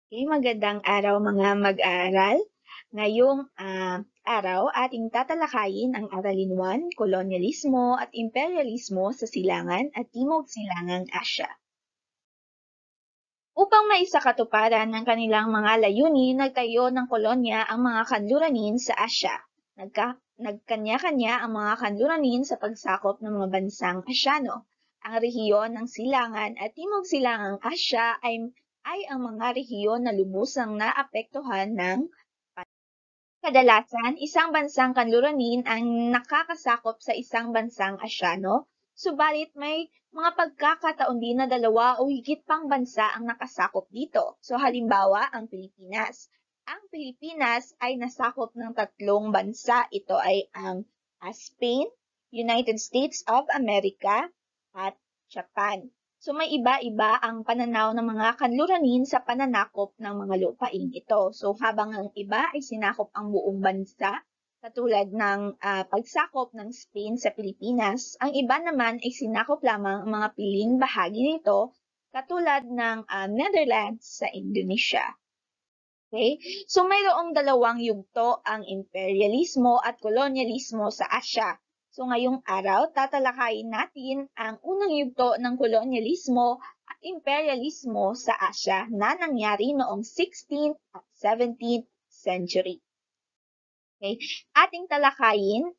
Okay, magandang araw mga mag-aaral. Ngayong araw, ating tatalakayin ang Aralin 1, Kolonyalismo at Imperialismo sa Silangan at Timog Silangang Asya. Upang maisakatuparan ng kanilang mga layunin, nagtayo ng kolonya ang mga kanluranin sa Asya. Nagkanya-kanya ang mga kanluranin sa pagsakop ng mga bansang Asyano. Ang rehiyon ng Silangan at Timog Silangang Asya ay ang mga rehiyon na lubusang naapektuhan ng kadalasan, isang bansang kanluranin ang nakakasakop sa isang bansang Asyano, subalit may mga pagkakataon din na dalawa o higit pang bansa ang nakasakop dito. So halimbawa, ang Pilipinas. Ang Pilipinas ay nasakop ng tatlong bansa. Ito ay ang Spain, United States of America, at Japan. So may iba-iba ang pananaw ng mga kanluranin sa pananakop ng mga lupain ito. So habang ang iba ay sinakop ang buong bansa, katulad ng pagsakop ng Spain sa Pilipinas, ang iba naman ay sinakop lamang ang mga piling bahagi nito, katulad ng Netherlands sa Indonesia. Okay? So mayroong dalawang yugto ang imperialismo at kolonyalismo sa Asya. So ngayong araw, tatalakayin natin ang unang yugto ng kolonyalismo at imperialismo sa Asya na nangyari noong 16th at 17th century. Okay? Ating talakayin,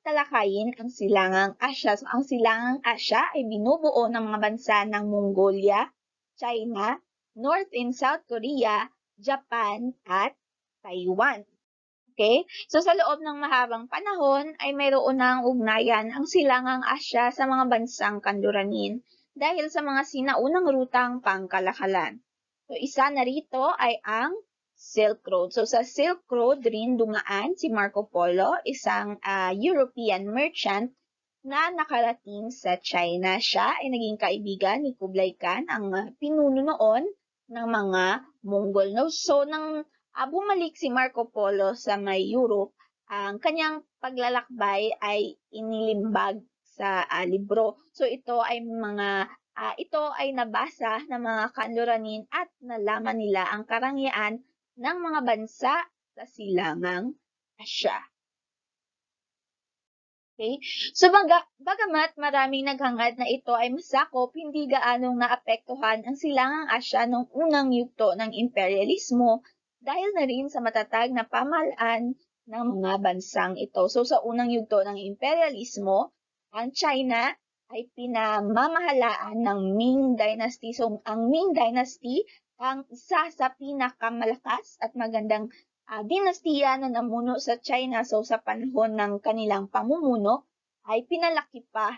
talakayin ang Silangang Asya. So ang Silangang Asya ay binubuo ng mga bansa ng Mongolia, China, North and South Korea, Japan, at Taiwan. Okay? So sa loob ng mahabang panahon ay mayroon ng ugnayan ang Silangang Asya sa mga bansang kanluranin dahil sa mga sinaunang rutang pangkalakalan. So isa na rito ay ang Silk Road. So sa Silk Road rin dumaan si Marco Polo, isang European merchant na nakarating sa China. Siya ay naging kaibigan ni Kublai Khan, ang pinuno noon ng mga Mongol. No? So nang bumalik si Marco Polo sa may Europe, ang kanyang paglalakbay ay inilimbag sa libro. So ito ay nabasa ng mga kanluranin at nalaman nila ang karangyaan ng mga bansa sa Silangang Asya. Okay? So bagamat maraming naghangad na ito ay masakop, hindi gaanong naapektuhan ang Silangang Asya noong unang yugto ng imperialismo dahil na rin sa matatag na pamahalaan ng mga bansang ito. So sa unang yugto ng imperialismo, ang China ay pinamamahalaan ng Ming Dynasty. So ang Ming Dynasty ang isa sa pinakamalakas at magandang dinastiya na namuno sa China. So sa panahon ng kanilang pamumuno ay pinalaki pa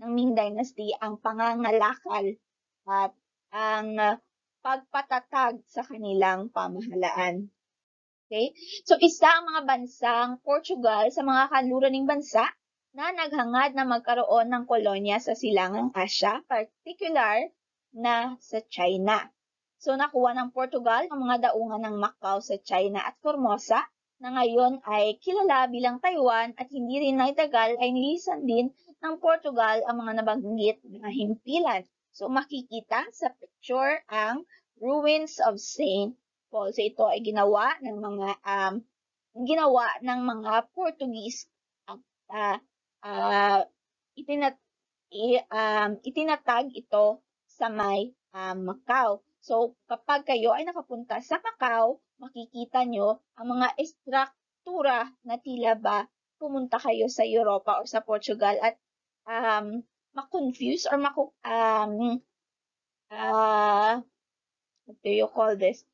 ng Ming Dynasty ang pangangalakal at ang pagpatatag sa kanilang pamahalaan. Okay? So isa ang mga bansang Portugal sa mga kanluraning bansa na naghangad na magkaroon ng kolonya sa Silangang Asya, particular na sa China. So nakuha ng Portugal ang mga daungan ng Macau sa China at Formosa na ngayon ay kilala bilang Taiwan at hindi rin naitagal ay nilisan din ng Portugal ang mga nabanggit na himpilan. So makikita sa picture ang ruins of St. Paul. So ito ay ginawa ng mga Portuguese at itinatag ito sa may Macau. So, kapag kayo ay nakapunta sa Macau, makikita nyo ang mga estruktura na tila ba pumunta kayo sa Europa or sa Portugal at ma-confuse or what do you call this?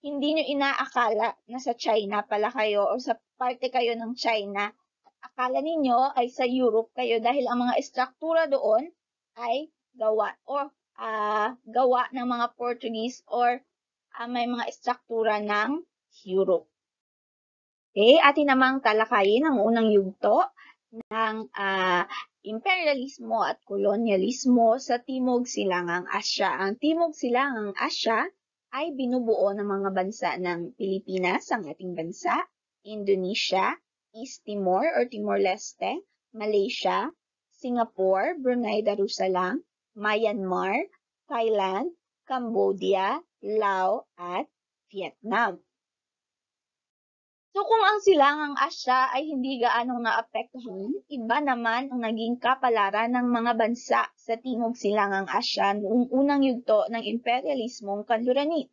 Hindi nyo inaakala na sa China pala kayo or sa parte kayo ng China. Akala ninyo ay sa Europe kayo dahil ang mga estruktura doon ay gawa ng mga Portuguese or may mga estruktura ng Europe. Okay, atin namang talakayin ang unang yugto ng imperialismo at kolonyalismo sa Timog Silangang Asya. Ang Timog Silangang Asya ay binubuo ng mga bansa ng Pilipinas, ang ating bansa, Indonesia, East Timor or Timor-Leste, Malaysia, Singapore, Brunei Darussalam, Myanmar, Thailand, Cambodia, Laos, at Vietnam. So kung ang silangang Asya ay hindi gaanong naapektuhan, iba naman ang naging kapalaran ng mga bansa sa Timog Silangang Asya noong unang yugto ng imperialismong kanluranit.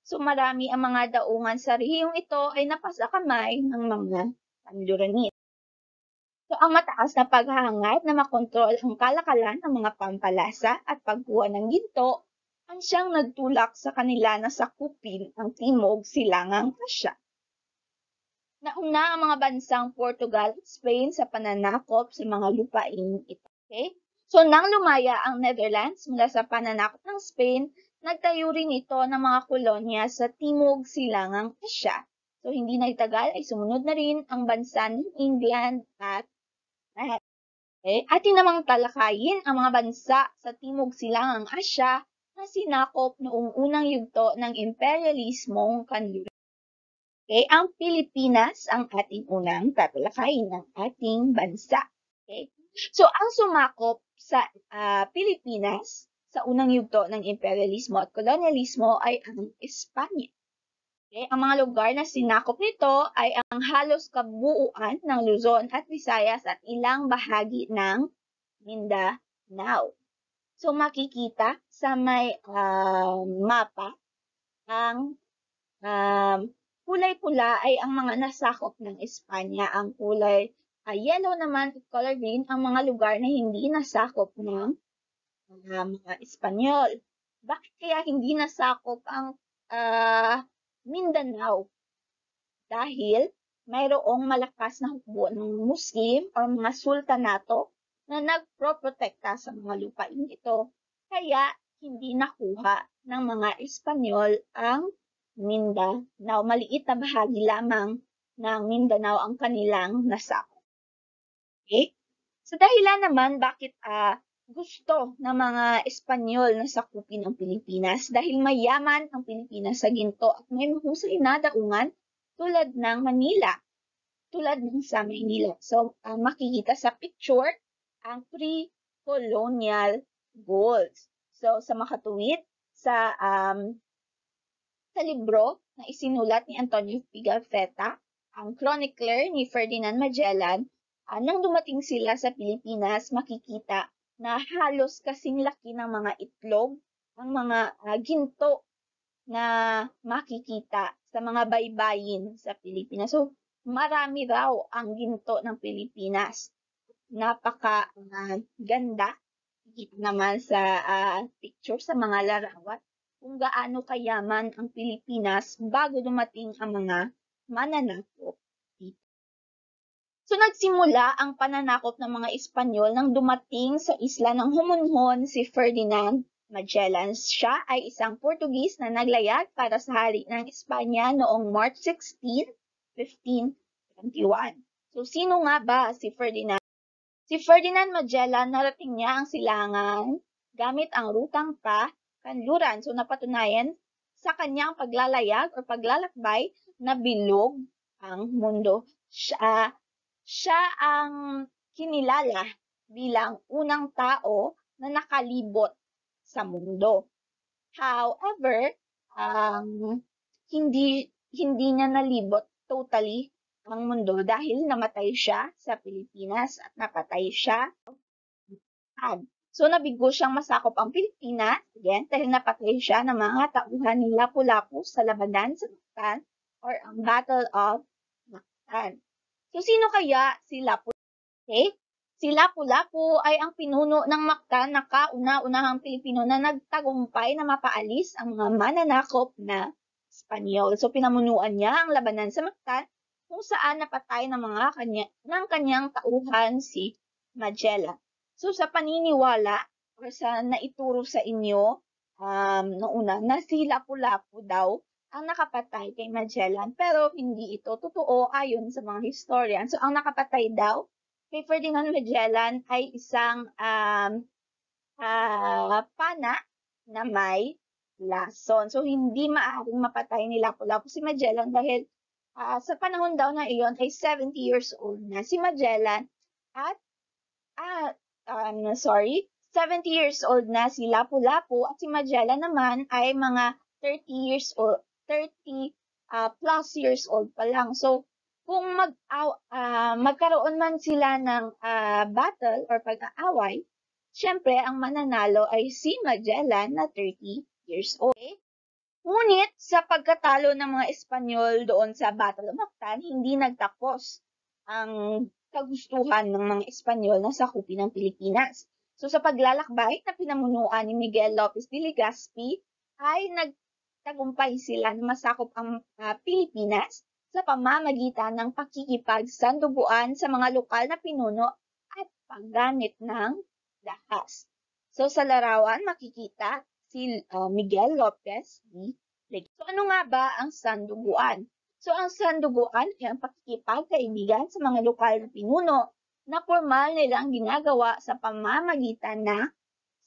So marami ang mga daungan sa rehiyong ito ay napasakamay ng mga kanluranit. So ang mataas na paghahangad na makontrol ang kalakalan ng mga pampalasa at pagkuha ng ginto ang siyang nagtulak sa kanila na sakupin ang Timog Silangang Asya. Nauna ang mga bansang Portugal at Spain sa pananakop sa mga lupain ito. Okay? So nang lumaya ang Netherlands mula sa pananakop ng Spain, nagtayo rin ito ng mga kolonya sa Timog Silangang Asya. So hindi nagtagal ay sumunod na rin ang bansa ng England at okay? Atin namang talakayin ang mga bansa sa Timog Silangang Asya na sinakop noong unang yugto ng imperialismong kanluran. Okay, ang Pilipinas ang ating unang tatalakayin ng ating bansa. Okay? So, ang sumakop sa Pilipinas sa unang yugto ng imperialismo at kolonyalismo ay ang Espanya. Okay? Ang mga lugar na sinakop nito ay ang halos kabuuan ng Luzon at Visayas at ilang bahagi ng Mindanao. So, makikita sa may mapa ang kulay pula ay ang mga nasakop ng Espanya. Ang kulay yellow naman at color green ang mga lugar na hindi nasakop ng mga Espanyol. Bakit kaya hindi nasakop ang Mindanao? Dahil mayroong malakas na hukbo ng Muslim o mga sultanato na nagproprotekta sa mga lupain ito. Kaya hindi nakuha ng mga Espanyol ang Mindanao. Maliit na bahagi lamang ng Mindanao ang kanilang nasakop. Okay? So dahilan naman bakit gusto ng mga Espanyol na sakupin ang Pilipinas dahil mayaman ang Pilipinas sa ginto at may mahusay na daungan tulad ng Manila, tulad ng sa Maynila. So makikita sa picture ang pre-colonial goals. So sa makatuwid sa libro na isinulat ni Antonio Pigafetta, ang chronicler ni Ferdinand Magellan, nang dumating sila sa Pilipinas, makikita na halos kasing laki ng mga itlog, ang mga ginto na makikita sa mga baybayin sa Pilipinas. So, marami raw ang ginto ng Pilipinas. Napaka-ganda. Kita naman sa picture sa mga larawan kung gaano kayaman ang Pilipinas bago dumating ang mga mananakop dito. So nagsimula ang pananakop ng mga Espanyol nang dumating sa isla ng Homonhon si Ferdinand Magellan. Siya ay isang Portuguese na naglayag para sa hari ng Espanya noong March 16, 1521. So sino nga ba si Ferdinand? Si Ferdinand Magellan, narating niya ang silangan gamit ang rutang kanluran. So napatunayan sa kanyang paglalayag o paglalakbay na bilog ang mundo. Siya ang kinilala bilang unang tao na nakalibot sa mundo. However, hindi niya nalibot totally ang mundo dahil namatay siya sa Pilipinas at napatay siya. So, nabigo siyang masakop ang Pilipinas, again, dahil napatay siya ng mga tauhan ni Lapu-Lapu sa labanan sa Mactan or ang Battle of Mactan. So, sino kaya si Lapu-Lapu? Okay? Si Lapu-Lapu ay ang pinuno ng Mactan na kauna-unahang Pilipino na nagtagumpay na mapaalis ang mga mananakop na Espanyol. So, pinamunuan niya ang labanan sa Mactan kung saan napatay ng kanyang tauhan si Magellan. So, sa paniniwala or sa naituro sa inyo noong una na si Lapu-Lapu daw ang nakapatay kay Magellan, pero hindi ito totoo ayon sa mga historian. So, ang nakapatay daw kay Ferdinand Magellan ay isang pana na may lason. So, hindi maaaring mapatay ni Lapu-Lapu si Magellan dahil sa panahon daw na iyon ay 70 years old na si Magellan at 70 years old na si Lapu-Lapu at si Magellan naman ay mga 30 years old, 30 plus years old pa lang. So, kung magkaroon man sila ng battle or pag-aaway, syempre ang mananalo ay si Magellan na 30 years old. Okay? Ngunit sa pagkatalo ng mga Espanyol doon sa Battle of Mactan, hindi nagtapos ang kagustuhan ng mga Espanyol na sakupin ng Pilipinas. So sa paglalakbay na pinamunuan ni Miguel Lopez de Legazpi ay nagtagumpay sila na masakop ang Pilipinas sa pamamagitan ng pakikipagsandubuan sa mga lokal na pinuno at paggamit ng dahas. So sa larawan makikita si Miguel Lopez de Legazpi. So ano nga ba ang sandubuan? So ang sandubuan ay ang pakikipagkaibigan sa mga lokal na pinuno na formal nilang ginagawa sa pamamagitan ng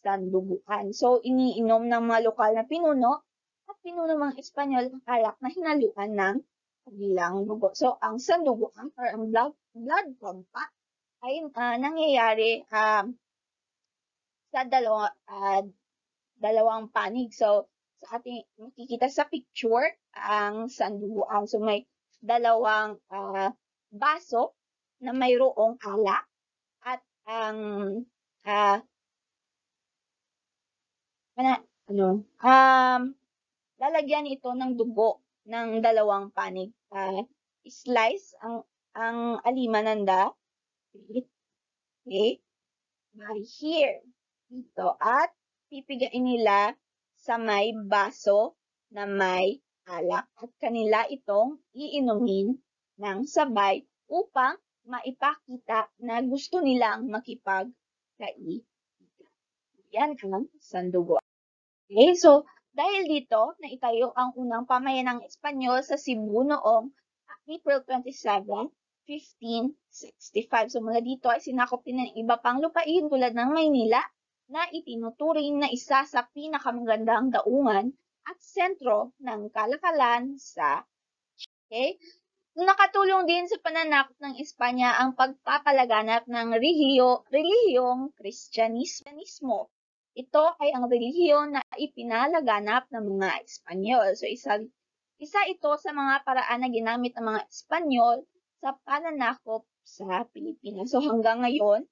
sandubuan. So iniinom ng mga lokal na pinuno at pinuno mga Espanyol ang alak na hinaluan ng kabilang dugo. So ang sandubuan or ang blood compact ay nangyayari sa dalawang panig. So, sa ating makikita sa picture, ang sandubuan. So, may dalawang baso na mayroong alak at ang lalagyan ito ng dugo ng dalawang panig. Slice ang alimananda. Okay? By here. Dito. At pipigain nila sa may baso na may alak at kanila itong iinumin ng sabay upang maipakita na gusto nilang makipagkaibigan. Yan ang sandubuan. Okay, so dahil dito na itayo ang unang pamayanang Espanyol sa Cebu noong April 27, 1565. So mula dito ay sinakop din ng iba pang lupain tulad ng Maynila na itinuturing na isa sa pinakamagandang daungan at sentro ng kalakalan sa Chile. Nakatulong din sa pananakop ng Espanya ang pagpapalaganap ng relihiyong Kristyanismo. Ito ay ang relihiyon na ipinalaganap ng mga Espanyol. So isa ito sa mga paraan na ginamit ng mga Espanyol sa pananakop sa Pilipinas. So hanggang ngayon,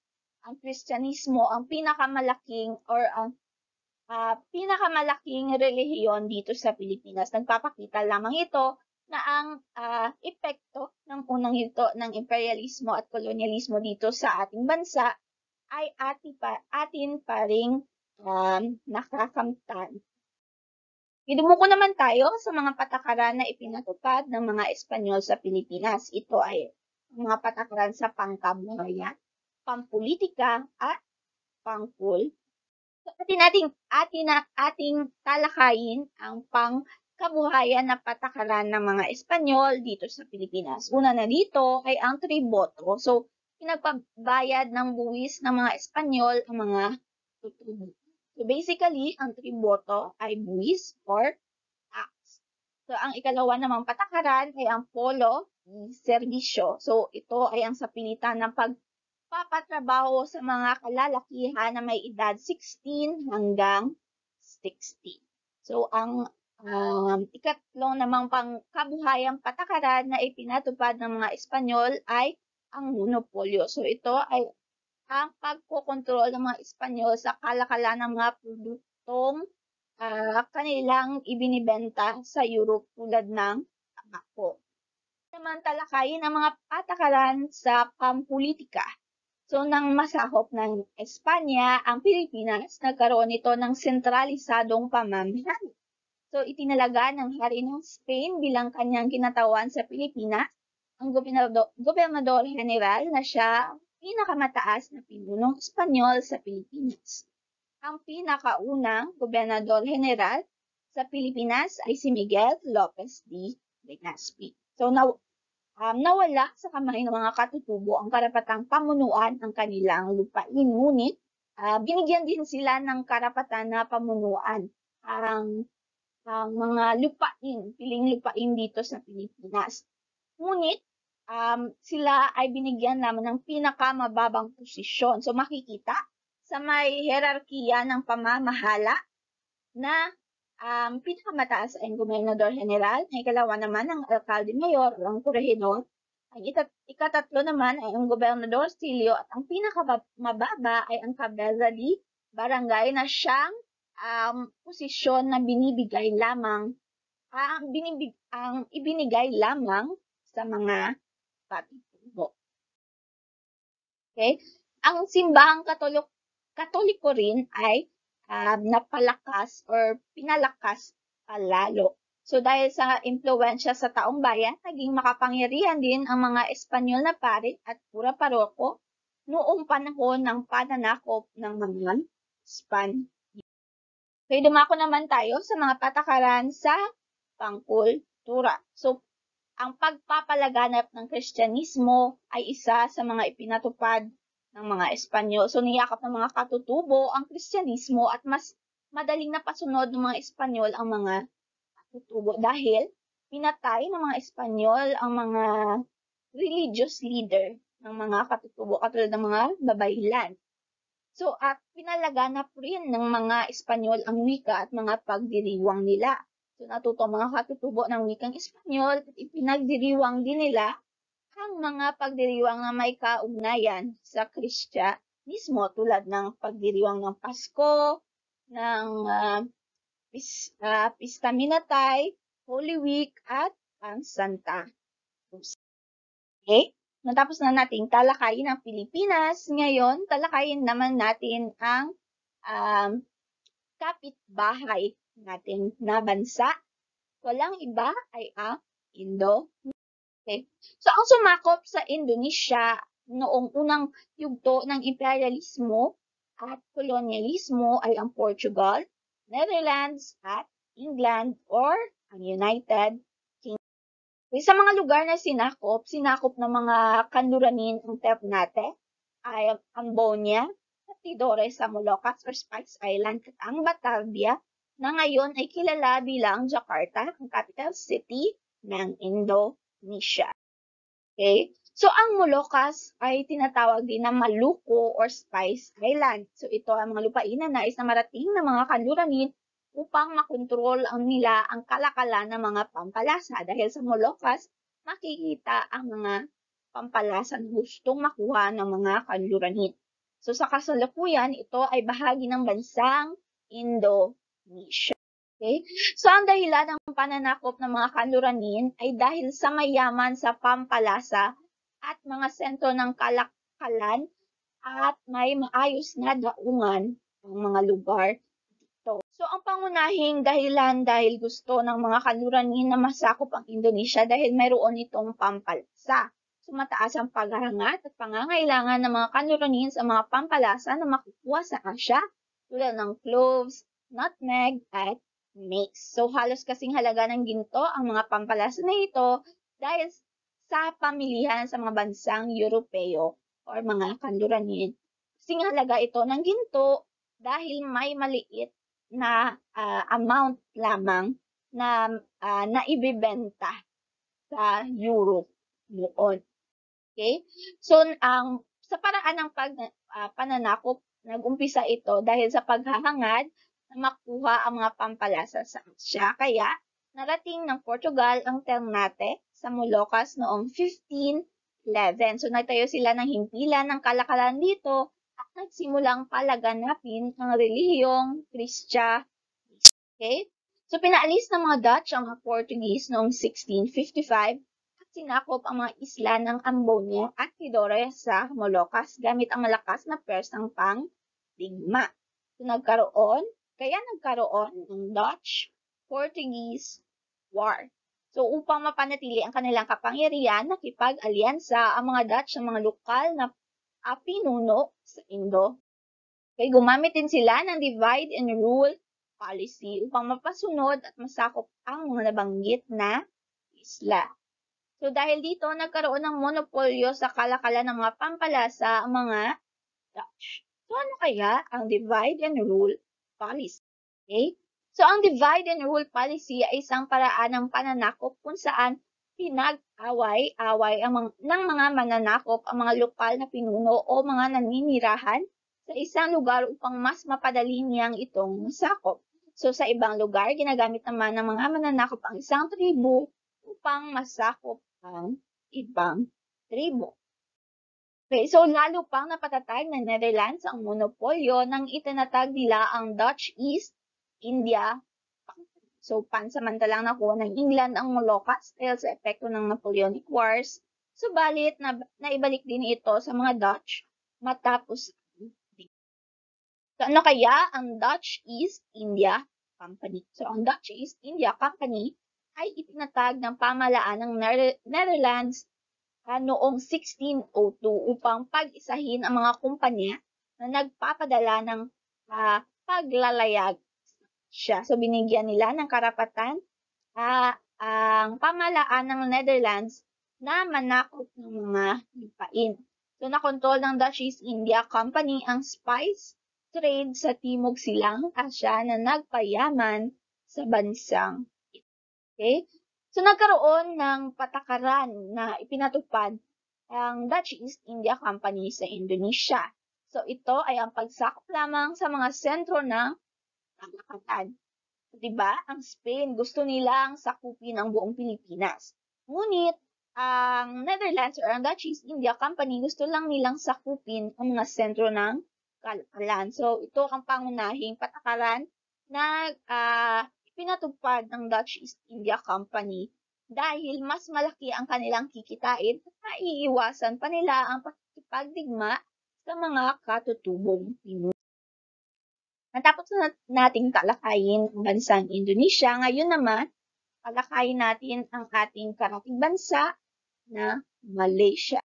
ang Kristyanismo ang pinakamalaking relihiyon dito sa Pilipinas. Nagpapakita lamang ito na ang epekto ng unang yugto ng imperialismo at kolonyalismo dito sa ating bansa ay atin pa ring nakakamtan. Idumuko naman tayo sa mga patakaran na ipinatupad ng mga Espanyol sa Pilipinas. Ito ay mga patakaran sa pangkabuhayan, pampolitika at pangkul. So, ating talakayin ang pangkabuhayan na patakaran ng mga Espanyol dito sa Pilipinas. Una na dito ay ang tributo. So, pinagpabayad ng buwis ng mga Espanyol ang mga tutubo. So, basically, ang tributo ay buwis or tax. So, ang ikalawa namang patakaran ay ang polo di serbisyo. So, ito ay ang sapilitan ng pagpapatrabaho sa mga kalalakihan na may edad 16 hanggang 60. So, ang ikatlong namang pangkabuhayang patakaran na ipinatupad ng mga Espanyol ay ang monopolyo. So, ito ay ang pagkokontrol ng mga Espanyol sa kalakalan ng mga produktong kanilang ibinibenta sa Europe tulad ng tabako. Naman talakayin ang mga patakaran sa pampolitika. So, nang masahop ng Espanya ang Pilipinas, nagkaroon ito ng sentralisadong pamamahala. So, itinalaga ng hari ng Spain bilang kanyang kinatawan sa Pilipinas ang Gobernador General na siya pinakamataas na pinunong Espanyol sa Pilipinas. Ang pinakaunang Gobernador General sa Pilipinas ay si Miguel Lopez de Legazpi. So, nawala sa kamay ng mga katutubo ang karapatang pamunuan ang kanilang lupain. Ngunit, binigyan din sila ng karapatan na pamunuan ang mga piling lupain dito sa Pilipinas. Ngunit, sila ay binigyan naman ng pinakamababang posisyon. So makikita sa may hierarkiya ng pamamahala na pinakamataas ay ang gobernador general, ang ikalawa naman ang alkalde mayor o ang korehidor, ang ikatatlo naman ay ang gobernador silyo at ang pinakamababa ay ang cabeza de barangay na siyang posisyon na binibigay lamang ang ibinigay lamang sa mga katutubo. Okay? Ang simbahang Katoliko rin ay napalakas or pinalakas palalo. So dahil sa impluwensya sa taong bayan, naging makapangyarihan din ang mga Espanyol na pari at pura paroko noong panahon ng pananakop ng mga Spanyol. Okay, dumako naman tayo sa mga patakaran sa pangkultura. So, ang pagpapalaganap ng Kristyanismo ay isa sa mga ipinatupad ng mga Espanyol. So, niyakap ng mga katutubo ang Kristyanismo at mas madaling napasunod ng mga Espanyol ang mga katutubo dahil pinatay ng mga Espanyol ang mga religious leader ng mga katutubo katulad ng mga babaylan. So, at pinalaganap rin ng mga Espanyol ang wika at mga pagdiriwang nila. So, natuto mga katutubo ng wikang Espanyol at ipinagdiriwang din nila ang mga pagdiriwang na may kaugnayan sa Kristyanismo tulad ng pagdiriwang ng Pasko, ng Pista Minatay, Holy Week, at ang Santa Cruz. Okay? Natapos na nating talakayin ang Pilipinas. Ngayon, talakayin naman natin ang kapitbahay natin na bansa. Walang iba ay ang Indonesia. Okay. So, ang sumakop sa Indonesia noong unang yugto ng imperialismo at kolonyalismo ay ang Portugal, Netherlands, at England or ang United Kingdom. Sa mga lugar na sinakop ng mga kanluranin ang Ternate ay Ambonia, Tidore sa Moluccas or Spice Island at ang Batavia na ngayon ay kilala bilang Jakarta, ang capital city ng Indonesia. Okay? So, ang Moluccas ay tinatawag din na Maluku or Spice Island. So, ito ang mga lupain na nais na marating ng mga kanluranin upang makontrol nila ang kalakalan ng mga pampalasa. Dahil sa Moluccas, makikita ang mga pampalasa na gustong makuha ng mga kanluranin. So sa kasalukuyan, ito ay bahagi ng bansang Indonesia. Okay? So ang dahilan ng pananakop ng mga kanluranin ay dahil sa mayaman sa pampalasa at mga sentro ng kalakalan at may maayos na daungan ang mga lugar. So, ang pangunahing dahilan dahil gusto ng mga kanluranin na masakop ang Indonesia dahil mayroon itong pampalasa. So, mataas ang paghahangat at pangangailangan ng mga kanluranin sa mga pampalasa na makukuha sa Asia tulad ng cloves, nutmeg, at mace. So, halos kasing halaga ng ginto ang mga pampalasa na ito dahil sa pamilihan sa mga bansang Europeo o mga kanluranin. Kasing halaga ito ng ginto dahil may maliit na amount lamang na naibibenta sa Europe noon. Okay? So, sa paraan ng pananakop, nag-umpisa ito dahil sa paghahangad na makuha ang mga pampalasa sa Asia. Kaya, narating ng Portugal ang Ternate sa Moluccas noong 1511. So, nagtayo sila ng himpilan ng kalakalan dito at nagsimulang palaganapin ang relihiyong Kristyanismo. Okay? So, pinaalis ng mga Dutch ang mga Portuguese noong 1655 at sinakop ang mga isla ng Ambonia at Tidore sa Moluccas gamit ang malakas na persang pangdigma. So, nagkaroon ng Dutch-Portuguese War. So, upang mapanatili ang kanilang kapangyarihan, nakipag-alyansa ang mga Dutch sa mga lokal na pinuno sa Indo. Okay, gumamit din sila ng divide and rule policy upang mapasunod at masakop ang mga nabanggit na isla. So dahil dito, nagkaroon ng monopolyo sa kalakalan ng mga pampalasa ang mga Dutch. So ano kaya ang divide and rule policy? Okay? So ang divide and rule policy ay isang paraan ng pananakop kung saan pinag-away-away ng mga mananakop ang mga lokal na pinuno o mga naninirahan sa isang lugar upang mas mapadali niyang itong masakop. So sa ibang lugar, ginagamit naman ng mga mananakop ang isang tribo upang masakop ang ibang tribo. Okay, so lalo pang napatatag ng Netherlands ang monopolyo nang itinatag nila ang Dutch East India Company. So pansamantalang nakuha ng England ang Moluccas dahil sa epekto ng Napoleonic Wars. Subalit naibalik din ito sa mga Dutch matapos. So ano kaya ang Dutch East India Company? So ang Dutch East India Company ay itinatag ng pamahalaan ng Netherlands noong 1602 upang pag-isahin ang mga kumpanya na nagpapadala ng paglalayag siya. So binigyan nila ng karapatan ang pamahalaan ng Netherlands na manakop ng mga lupain. So nakontrol ng Dutch East India Company ang spice trade sa Timog Silangang Asya na nagpayaman sa bansang ito. Okay? So nagkaroon ng patakaran na ipinatupad ang Dutch East India Company sa Indonesia. So ito ay ang pagsakop lamang sa mga sentro ng kalapatan. Diba? Ang Spain gusto nilang sakupin ang buong Pilipinas. Ngunit ang Netherlands or ang Dutch East India Company gusto lang nilang sakupin ang mga sentro ng kalakalan. So ito ang pangunahing patakaran na pinatupad ng Dutch East India Company dahil mas malaki ang kanilang kikitain at maiiwasan pa nila ang pakikipagdigma sa mga katutubong Pinoy. Natapos na nating talakayin ang bansang Indonesia, ngayon naman talakayin natin ang ating karatig bansa na Malaysia.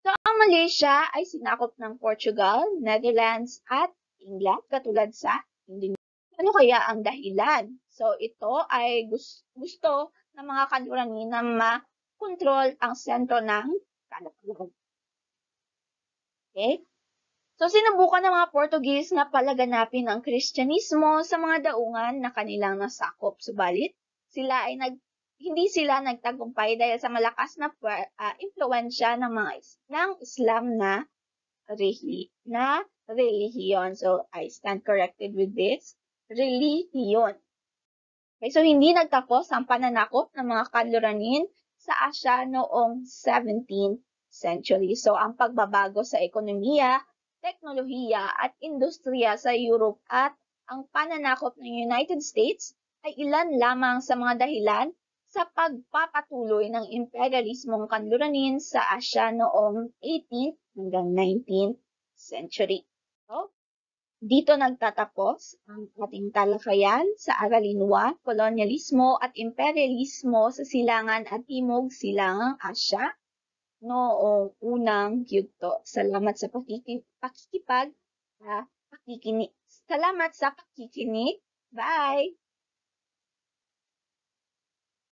So ang Malaysia ay sinakop ng Portugal, Netherlands at England katulad sa Indonesia. Ano kaya ang dahilan? So ito ay gusto ng mga kanluranin na makontrol ang sentro ng kalapatan. Okay? So sinubukan ng mga Portuguese na palaganapin ang Kristyanismo sa mga daungan na kanilang nasakop. Subalit, hindi sila nagtagumpay dahil sa malakas na impluwensya ng Islam na relihiyon. So I stand corrected with this. Relihiyon. Okay, so hindi nagtapos ang pananakop ng mga kanluranin sa Asya noong 17th century. So ang pagbabago sa ekonomiya, teknolohiya at industriya sa Europe at ang pananakop ng United States ay ilan lamang sa mga dahilan sa pagpapatuloy ng imperialismong kanluranin sa Asya noong 18th hanggang 19th century. So, dito nagtatapos ang ating talakayan sa Aralin 1, Kolonyalismo at Imperialismo sa Silangan at Timog Silangang Asya noong unang yugto. Salamat sa pakikinig. Salamat sa pakikinig. Bye!